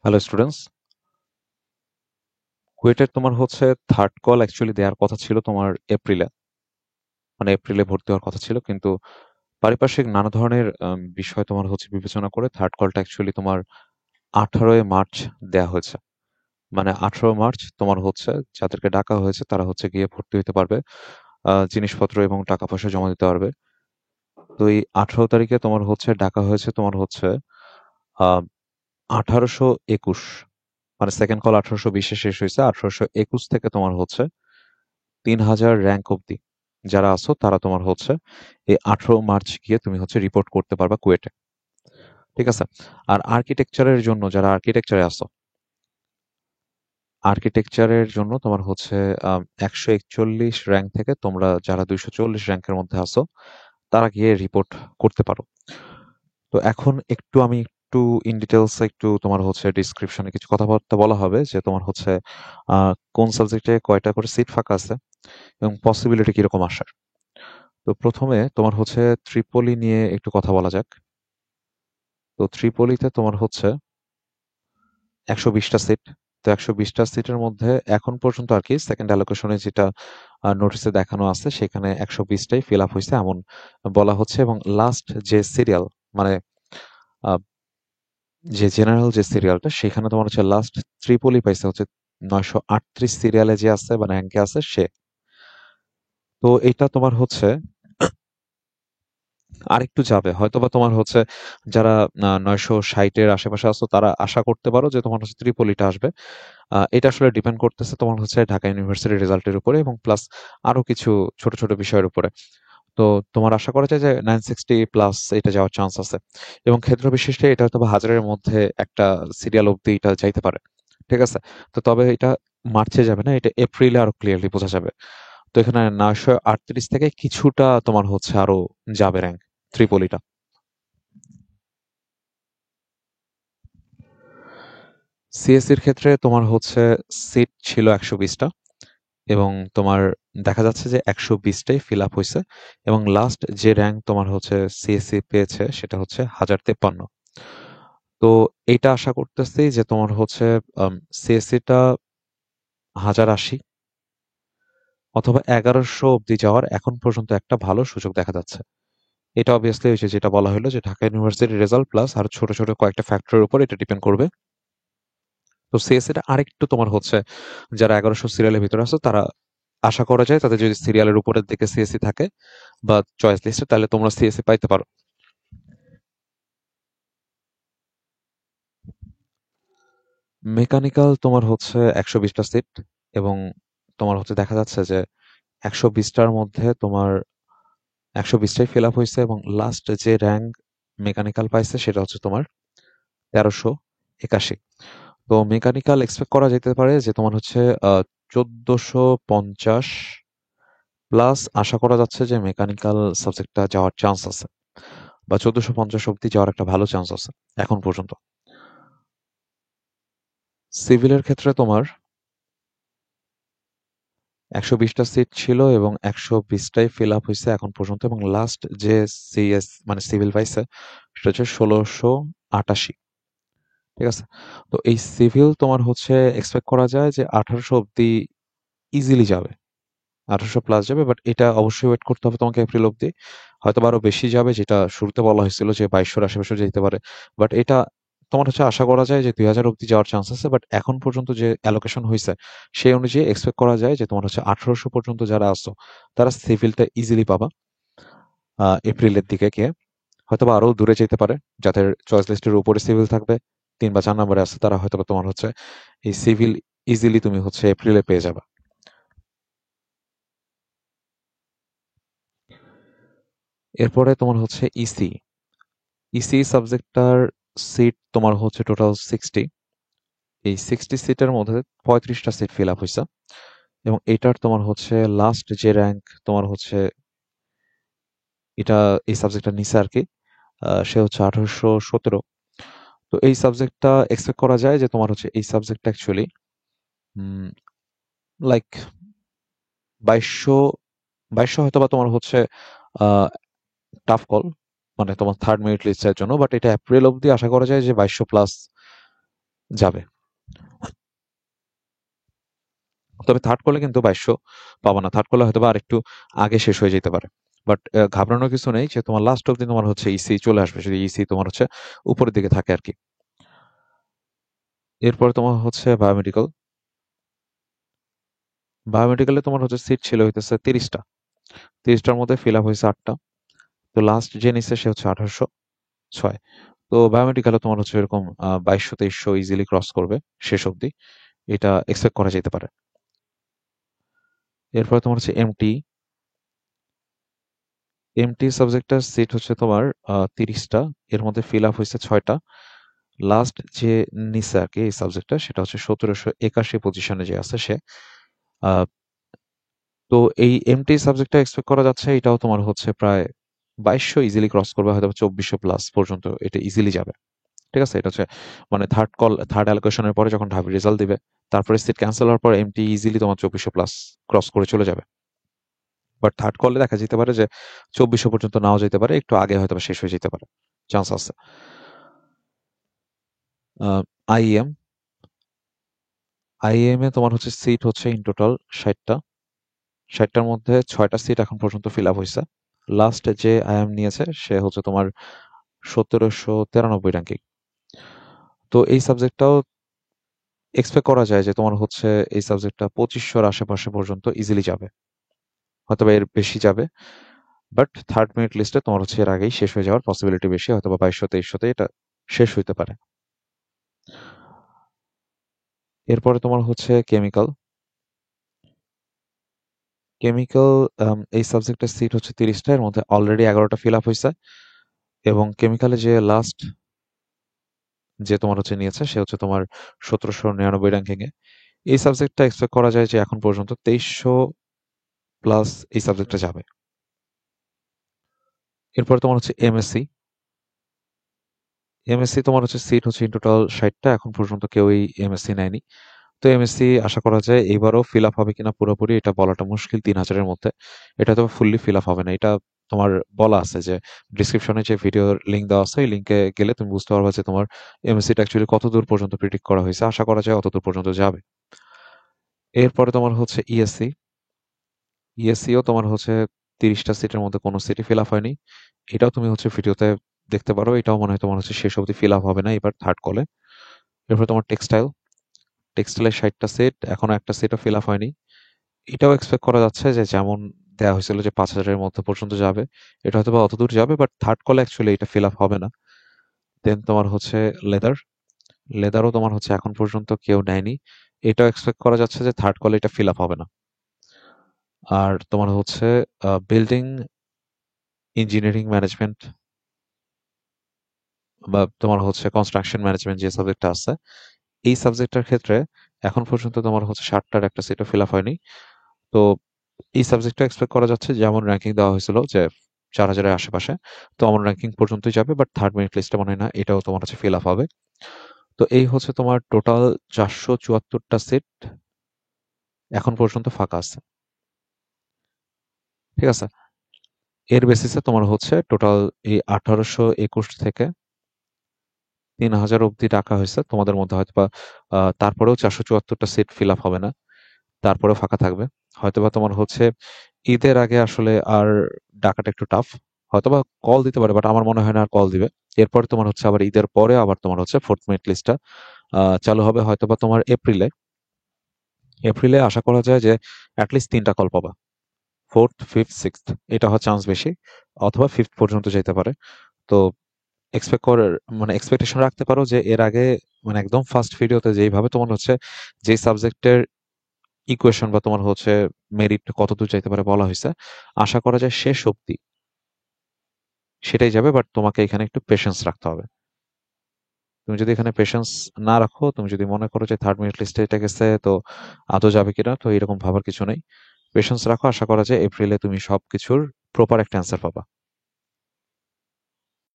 Hello students, কুয়েটের তোমার হচ্ছে third call actually দেওয়ার কথা ছিল তোমার এপ্রিলে, মানে এপ্রিলে ভর্তি হওয়ার কথা ছিল, কিন্তু পারিপার্শ্বিক নানা ধরনের বিষয় তোমার হচ্ছে বিবেচনা করে থার্ড কলটা অ্যাকচুয়ালি তোমার 18 মার্চ দেয়া হয়েছে। মানে 18 মার্চ তোমার হচ্ছে যাদেরকে ডাকা হয়েছে তারা হচ্ছে গিয়ে ভর্তি হতে পারবে, জিনিসপত্র এবং টাকা পয়সা জমা দিতে পারবে। তো এই 18 তারিখে তোমার হচ্ছে ডাকা হয়েছে তোমার হচ্ছে আহ 1821, মানে সেকেন্ড কল 1820-এ শেষ হয়েছে। 1821 থেকে তোমার হচ্ছে 3000 র্যাঙ্ক অব্দি যারা আছো তারা তোমার হচ্ছে এই 18 মার্চ গিয়ে তুমি হচ্ছে রিপোর্ট করতে পারবা কুয়েটে। ঠিক আছে? আর আর্কিটেকচারের জন্য যারা আর্কিটেকচারে আছো, আর্কিটেকচারের জন্য তোমার হচ্ছে 141 র্যাঙ্ক থেকে তোমরা যারা 240 র্যাঙ্কের মধ্যে আছো তারা গিয়ে রিপোর্ট করতে পারো। তো এখন একটু ইন ডিটেলস একটু তোমার হচ্ছে ডিসক্রিপশনে কিছু কথাবার্তা বলা হবে যে তোমার হচ্ছে কোন সাবজেক্টে কয়টা করে সিট ফাঁকা আছে এবং পসিবিলিটি কিরকম আসার। তো প্রথমে তোমার হচ্ছে ত্রিপলি নিয়ে একটু কথা বলা যাক। তো ত্রিপলিতে তোমার হচ্ছে 120টা সিট। তো 120টা সিটের মধ্যে এখন পর্যন্ত আর কি সেকেন্ড অ্যালোকেশনে যেটা নোটিসে দেখানো আছে সেখানে 120টাই ফিল আপ হয়েছে এমন বলা হচ্ছে, এবং লাস্ট যে সিরিয়াল, মানে আহ, যে জেনারেল যে সিরিয়ালটা সেখানে তোমার হচ্ছে লাস্ট ত্রিপলি পাইছে হচ্ছে 938 সিরিয়ালে যে আছে মানে র্যাঙ্কে আছে সে। তো এটা তোমার হচ্ছে আরেকটু যাবে হয়তোবা তোমার হচ্ছে যারা 960-এর আশেপাশে আছো তারা আশা করতে পারো যে তোমার হচ্ছে ত্রিপলিটা আসবে। এটা আসলে ডিপেন্ড করতেছে তোমার হচ্ছে ঢাকা ইউনিভার্সিটির রেজাল্টের উপরে এবং প্লাস আরো কিছু ছোট ছোট বিষয়ের উপরে। তো তোমার আশা করা যায় যে 960 প্লাস এটা যাওয়ার চান্স আছে, এবং ক্ষেত্র বিশিষ্টে এটা হয়তো বা হাজারের মধ্যে একটা সিরিয়াল অব্দি এটা যাইতে পারে। ঠিক আছে? তো তবে এটা মার্চে যাবে না, এটা এপ্রিলে আরো ক্লিয়ারলি বোঝা যাবে। তো এখানে 938 থেকে কিছুটা তোমার হচ্ছে আরো যাবে র্যাঙ্ক ত্রিপলিটা। সিএসসির ক্ষেত্রে তোমার হচ্ছে সিট ছিল 120টা, এবং তোমার দেখা যাচ্ছে যে 120টাই ফিল আপ হয়েছে, এবং লাস্ট যে র্যাঙ্ক তোমার হচ্ছে সিএসসি পেয়েছে সেটা হচ্ছে 1053। তো এটা আশা করতেছি যে তোমার হচ্ছে সিএসসিটা 1080 অথবা 1100 অব্দি যাওয়ার এখন পর্যন্ত একটা ভালো সুযোগ দেখা যাচ্ছে। এটা অবভিয়াসলি হয়েছে যেটা বলা হলো যে ঢাকা ইউনিভার্সিটির রেজাল্ট প্লাস আর ছোট ছোট কয়েকটা ফ্যাক্টরের উপর এটা ডিপেন্ড করবে। তো সিএসসিটা আরেকটু তোমার হচ্ছে যারা 1100 সিরিয়ালের ভিতরে আছে তারা আশা করা যায় তাদের যদি সিরিয়ালের উপরের দিকে সিএসসি থাকে বা চয়েস লিস্টে তাহলে তোমরা সিএসসি পাইতে পারো। মেকানিক্যাল তোমার হচ্ছে 120টা সিট, এবং তোমার হচ্ছে দেখা যাচ্ছে যে 120টার মধ্যে তোমার 120টাই ফিল আপ হয়েছে, এবং লাস্ট যে র্যাঙ্ক মেকানিক্যাল পাইছে সেটা হচ্ছে তোমার 1381। তো মেকানিক্যাল এক্সপেক্ট করা যেতে পারে যে তোমার হচ্ছে 1450 প্লাস আশা করা যাচ্ছে যে মেকানিক্যাল সাবজেক্টটা যাওয়ার চান্স আছে, বা 1450 অব্দি যাওয়ার একটা ভালো চান্স আছে এখন পর্যন্ত। সিভিলের ক্ষেত্রে তোমার 120টা সিট ছিল এবং 120টাই ফিল আপ হয়েছে এখন পর্যন্ত, এবং লাস্ট যে সিএস মানে সিভিল পাইছে সেটা হচ্ছে 1688। ঠিক আছে? তো এই সিভিল তোমার হচ্ছে এক্সপেক্ট করা যায় যে 1800 অব্দি ইজিলি যাবে, 1800 প্লাস যাবে, বাট এটা অবশ্যই ওয়েট করতে হবে তোমাকে এপ্রিল অব্দি। হয়তো আরো বেশি যাবে, যেটা শুরুতে বলা হয়েছিল যে 2200-র আশেপাশে যেতে পারে, বাট এটা তোমার হচ্ছে আশা করা যায় যে 2000 অব্দি যাওয়ার চান্স আছে। বাট এখন পর্যন্ত যে অ্যালোকেশন হয়েছে সেই অনুযায়ী এক্সপেক্ট করা যায় যে তোমার হচ্ছে 1800 পর্যন্ত যারা আসছো তারা সিভিলটা ইজিলি পাবা এপ্রিলের দিকে গিয়ে। হয়তো বা আরো দূরে যেতে পারে, যাদের চয়েস লিস্টের উপরে সিভিল থাকবে 3 বা 4 নম্বরে আছে তারা হয়তো বা তোমার হচ্ছে এই সিভিল ইজিলি তুমি হচ্ছে এপ্রিলে পেয়ে যাবে। এরপরে তোমার হচ্ছে ইসি। ইসি সাবজেক্টটার সিট তোমার হচ্ছে টোটাল 60। এই 60 সিটের মধ্যে 35টা সিট ফিল আপ হয়েছে, এবং এটার তোমার হচ্ছে লাস্ট যে র্যাঙ্ক তোমার হচ্ছে এটা এই সাবজেক্টটা নিচে আর কি, সে হচ্ছে 1817। তো এই সাবজেক্টটা এক্সপেক্ট করা যায় যে তোমার হচ্ছে এই সাবজেক্টটা অ্যাকচুয়ালি লাইক 2200 2200 হয়তো বা তোমার হচ্ছে টাফ কল, মানে তোমার থার্ড মেরিট লিস্টের জন্য, বাট এটা এপ্রিল অব্দি আশা করা যায় যে 2200 প্লাস যাবে। তবে থার্ড কলে কিন্তু 2200 পাবা না, থার্ড কলে হয়তো বা আরেকটু আগে শেষ হয়ে যেতে পারে। বাট ঘাবড়ানোর কিছু নেই, যে তোমার লাস্ট অব্দি তোমার হচ্ছে ইসি চলে আসবে, যদি ইসি তোমার হচ্ছে উপরের দিকে থাকে আর কি। এরপরে তোমার হচ্ছে বায়োমেডিকেল। বায়োমেডিকেলে তোমার হচ্ছে সিট ছিল হইতেছে 30টা, 30টার মধ্যে ফিল আপ হয়েছে 8টা। তো লাস্ট যে নিচ্ছে সে হচ্ছে 1806। তো বায়োমেডিকেলে তোমার হচ্ছে এরকম 2200 2300 ইজিলি ক্রস করবে শেষ অবধি, এটা এক্সপেক্ট করা যেতে পারে। এরপরে তোমার হচ্ছে এমটি। এমটি সাবজেক্টটার সিট হচ্ছে তোমার 30টা, এর মধ্যে ফিল আপ হয়েছে 6টা। লাস্ট যে নিছে আর কি এই সাবজেক্টটা, সেটা হচ্ছে 1781 পজিশনে যে আছে সে। আহ, তো এই এমটি সাবজেক্টটা এক্সপেক্ট করা যাচ্ছে এটাও তোমার হচ্ছে প্রায় 2200 ইজিলি ক্রস করবে, হয়তো 2400 প্লাস পর্যন্ত এটা ইজিলি যাবে। ঠিক আছে, এটা হচ্ছে মানে থার্ড অ্যালোকেশনের পরে যখন ঢাবি রেজাল্ট দিবে, তারপরে সিট ক্যান্সেল হওয়ার পর এমটি ইজিলি তোমার 2400 প্লাস ক্রস করে চলে যাবে। বাট থার্ড কলে দেখা যেতে পারে যে 2400 পর্যন্ত নাও যেতে পারে, একটু আগে হয়তো বা শেষ হয়ে যেতে পারে, চান্স আছে। আইএম। আইএম এ তোমার হচ্ছে সিট হচ্ছে ইন টোটাল 60টা, 60টার মধ্যে 6টা সিট এখন পর্যন্ত ফিল আপ হয়েছে। লাস্ট যে আইএম নিয়েছে সে হচ্ছে তোমার 1793 র্যাঙ্কিং। তো এই সাবজেক্টটাও এক্সপেক্ট করা যায় যে তোমার হচ্ছে এই সাবজেক্টটা 2500-র আশেপাশে পর্যন্ত ইজিলি যাবে, হয়তো বা এর বেশি যাবে। বাট থার্ড মেরিট লিস্টে তোমার হচ্ছে এর আগেই শেষ হয়ে যাওয়ার পসিবিলিটি বেশি, হয়তো বা 2200 2300-তে এটা শেষ হইতে পারে। এরপরে তোমার হচ্ছে কেমিক্যাল। কেমিক্যাল এই সাবজেক্টের সিট হচ্ছে 30টা, এর মধ্যে অলরেডি 11টা ফিল আপ হয়েছে। এবং কেমিক্যালে যে লাস্ট যে তোমার হচ্ছে নিয়েছে সে হচ্ছে তোমার 1799 র্যাঙ্কিং এ। এই সাবজেক্টটা এক্সপেক্ট করা যায় যে এখন পর্যন্ত 2300 প্লাস এই সাবজেক্টটা যাবে। এরপর তোমার হচ্ছে এমএসসি। এমএসসি তোমার হচ্ছে সিট হচ্ছে ইন টোটাল 60টা, এখন পর্যন্ত কেউই এমএসসি নেয়নি। তো এমএসসি আশা করা যায় এবারও ফিল আপ হবে কিনা পুরোপুরি এটা বলাটা মুশকিল 3000-এর মধ্যে। এটা তো ফুললি ফিল আপ হবে না, এটা তোমার বলা আছে যে ডিসক্রিপশনে যে ভিডিওর লিঙ্ক দেওয়া আছে, এই লিঙ্কে গেলে তুমি বুঝতে পারবে যে তোমার এমএসসিটা অ্যাকচুয়ালি কত দূর পর্যন্ত প্রিডিক্ট করা হয়েছে। আশা করা যায় অত দূর পর্যন্ত যাবে। এরপরে তোমার হচ্ছে ইএসসি। ইএসসিও তোমার হচ্ছে 30টা সিটের মধ্যে কোনো সিটই ফিল আপ হয়নি। এটাও তুমি হচ্ছে ভিডিওতে দেখতে পারো, এটাও মনে হয় তোমার হচ্ছে শেষ অবধি ফিল আপ হবে না এবার থার্ড কলে। এরপর তোমার টেক্সটাইল। টেক্সটাইলের 60টা সিট, এখনো একটা সিটও ফিল আপ হয়নি। এটাও এক্সপেক্ট করা যাচ্ছে যে যেমন দেওয়া হয়েছিল যে 5000-এর মধ্যে পর্যন্ত যাবে, এটা হয়তো বা অতদূর যাবে, বাট থার্ড কলে অ্যাকচুয়ালি এটা ফিল আপ হবে না। দেন তোমার হচ্ছে লেদার। লেদারও তোমার হচ্ছে এখন পর্যন্ত কেউ নেয়নি, এটাও এক্সপেক্ট করা যাচ্ছে যে থার্ড কলে এটা ফিল আপ হবে না। আর তোমার হচ্ছে বিল্ডিং ইঞ্জিনিয়ারিং ম্যানেজমেন্ট বা তোমার হচ্ছে কনস্ট্রাকশন ম্যানেজমেন্ট যে সাবজেক্টটা আছে, এই সাবজেক্টটার ক্ষেত্রে এখন পর্যন্ত তোমার হচ্ছে 60টার একটা সিটও ফিল আপ হয়নি। তো এই সাবজেক্টটা এক্সপেক্ট করা যাচ্ছে যেমন র্যাঙ্কিং দেওয়া হয়েছিল যে 4000-এর আশেপাশে, তো আমার র্যাঙ্কিং পর্যন্তই যাবে, বাট থার্ড মেরিট লিস্টে মনে হয় না এটাও তোমার হচ্ছে ফিল আপ হবে। তো এই হচ্ছে তোমার টোটাল 474টা সিট এখন পর্যন্ত ফাঁকা আছে। ঠিক আছে, এর বেসিসে তোমার হচ্ছে টোটাল এই 1821 থেকে 3000 অব্দি ডাকা হয়েছে তোমাদের মধ্যে, হয়তো বা তারপরেও 474টা সিট ফিল আপ হবে না, তারপরেও ফাঁকা থাকবে। হয়তোবা তোমার হচ্ছে ঈদের আগে আসলে আর ডাকাটা একটু টাফ, হয়তোবা কল দিতে পারে, বাট আমার মনে হয় না আর কল দিবে। এরপরে তোমার হচ্ছে আবার ঈদের পরে আবার তোমার হচ্ছে ফোর্থ মেরিট লিস্টটা চালু হবে, হয়তোবা তোমার এপ্রিলে। এপ্রিলে আশা করা যায় যে অ্যাটলিস্ট 3টা কল পাবা, ফোর্থ ফিফথ সিক্সথ, এটা হওয়ার চান্স বেশি, অথবা ফিফথ পর্যন্ত যেতে পারে। তো এক্সপেক্ট করার মানে এক্সপেকটেশন রাখতে পারো যে এর আগে মানে একদম ফার্স্ট ভিডিওতে যেইভাবে তোমার হচ্ছে যে সাবজেক্টের ইকুয়েশন বা তোমার হচ্ছে মেরিট কতদূর যাইতে পারে বলা হয়েছে, আশা করা যায় শেষ অবধি সেটাই যাবে, বাট তোমাকে এখানে একটু পেশেন্স রাখতে হবে। তুমি যদি এখানে পেশেন্স না রাখো, তুমি যদি মনে করো যে থার্ড মেরিট লিস্টে এটা গেছে তো আদৌ যাবে কিনা, তো এরকম ভাবার কিছু নেই। পেশেন্স রাখো, আশা করা যায় এপ্রিলে তুমি সবকিছুর প্রপার একটা অ্যান্সার পাবা।